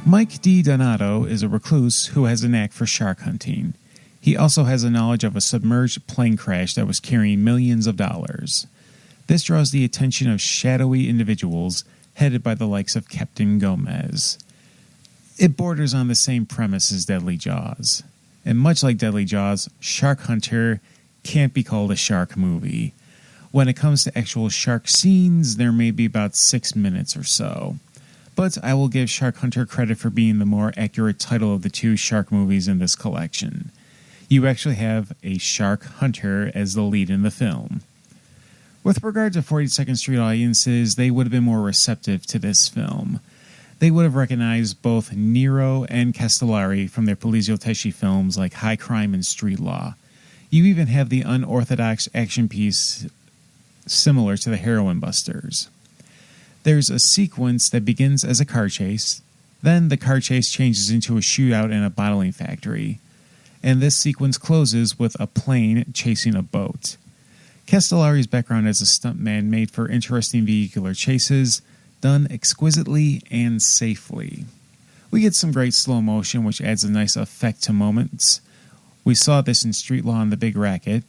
Mike D. Donato is a recluse who has a knack for shark hunting. He also has a knowledge of a submerged plane crash that was carrying millions of dollars. This draws the attention of shadowy individuals headed by the likes of Captain Gomez. It borders on the same premise as Deadly Jaws. And much like Deadly Jaws, Shark Hunter can't be called a shark movie. When it comes to actual shark scenes, there may be about 6 minutes or so. But I will give Shark Hunter credit for being the more accurate title of the two shark movies in this collection. You actually have a shark hunter as the lead in the film. With regard to 42nd Street audiences, they would have been more receptive to this film. They would have recognized both Nero and Castellari from their Polizio Tesci films like High Crime and Street Law. You even have the unorthodox action piece similar to the Heroin Busters. There's a sequence that begins as a car chase, then the car chase changes into a shootout in a bottling factory, and this sequence closes with a plane chasing a boat. Castellari's background as a stuntman made for interesting vehicular chases, done exquisitely and safely. We get some great slow motion, which adds a nice effect to moments. We saw this in Street Law and The Big Racket.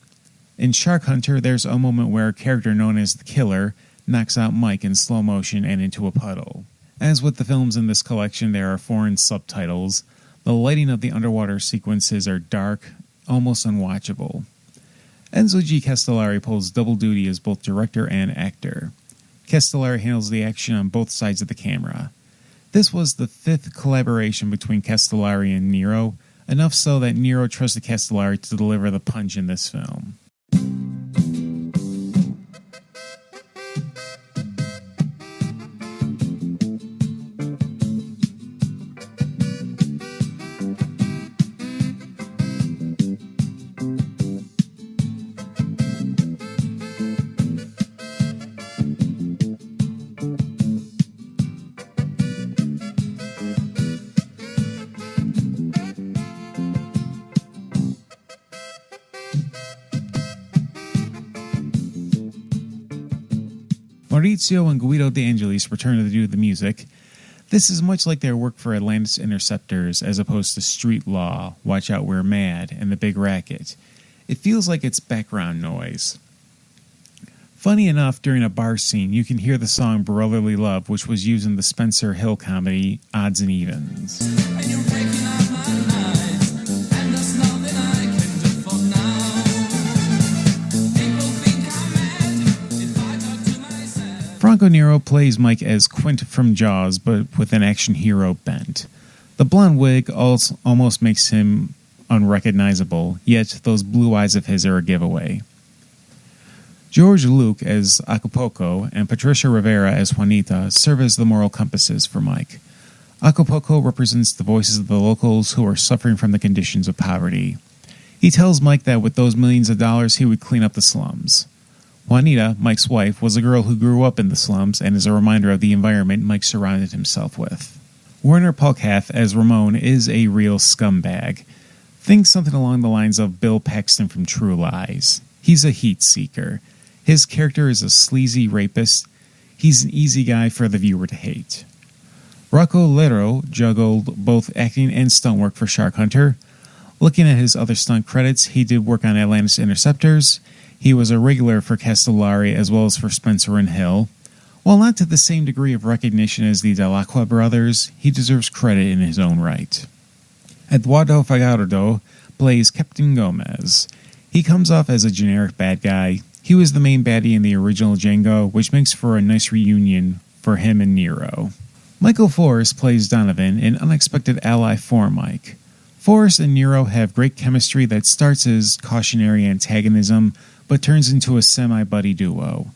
In Shark Hunter, there's a moment where a character known as the Killer knocks out Mike in slow motion and into a puddle. As with the films in this collection, there are foreign subtitles. The lighting of the underwater sequences are dark, almost unwatchable. Enzo G. Castellari pulls double duty as both director and actor. Castellari handles the action on both sides of the camera. This was the 5th collaboration between Castellari and Nero, enough so that Nero trusted Castellari to deliver the punch in this film. Maurizio and Guido De Angelis return to do the music. This is much like their work for Atlantis Interceptors as opposed to Street Law, Watch Out We're Mad, and The Big Racket. It feels like it's background noise. Funny enough, during a bar scene, you can hear the song Brotherly Love, which was used in the Spencer Hill comedy Odds and Evens. Franco Nero plays Mike as Quint from Jaws, but with an action hero bent. The blonde wig almost makes him unrecognizable, yet those blue eyes of his are a giveaway. George Luke as Acapulco and Patricia Rivera as Juanita serve as the moral compasses for Mike. Acapulco represents the voices of the locals who are suffering from the conditions of poverty. He tells Mike that with those millions of dollars he would clean up the slums. Juanita, Mike's wife, was a girl who grew up in the slums and is a reminder of the environment Mike surrounded himself with. Werner Palkath as Ramon is a real scumbag. Think something along the lines of Bill Paxton from True Lies. He's a heat seeker. His character is a sleazy rapist. He's an easy guy for the viewer to hate. Rocco Lero juggled both acting and stunt work for Shark Hunter. Looking at his other stunt credits, he did work on Atlantis Interceptors. He was a regular for Castellari as well as for Spencer and Hill. While not to the same degree of recognition as the Dell'Acqua brothers, he deserves credit in his own right. Eduardo Fajardo plays Captain Gomez. He comes off as a generic bad guy. He was the main baddie in the original Django, which makes for a nice reunion for him and Nero. Michael Forrest plays Donovan, an unexpected ally for Mike. Forrest and Nero have great chemistry that starts as cautionary antagonism, but turns into a semi-buddy duo.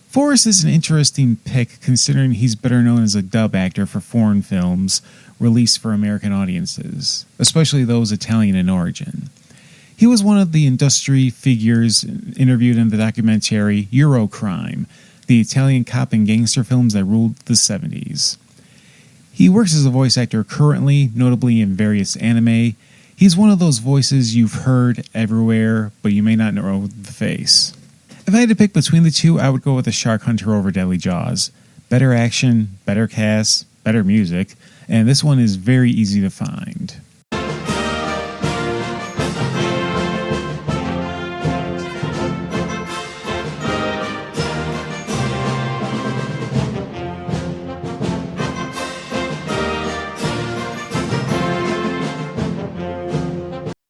Forrest is an interesting pick considering he's better known as a dub actor for foreign films released for American audiences, especially those Italian in origin. He was one of the industry figures interviewed in the documentary Eurocrime, the Italian cop and gangster films that ruled the 70s. He works as a voice actor currently, notably in various anime. He's one of those voices you've heard everywhere, but you may not know the face. If I had to pick between the two, I would go with the Shark Hunter over Deadly Jaws. Better action, better cast, better music, and this one is very easy to find.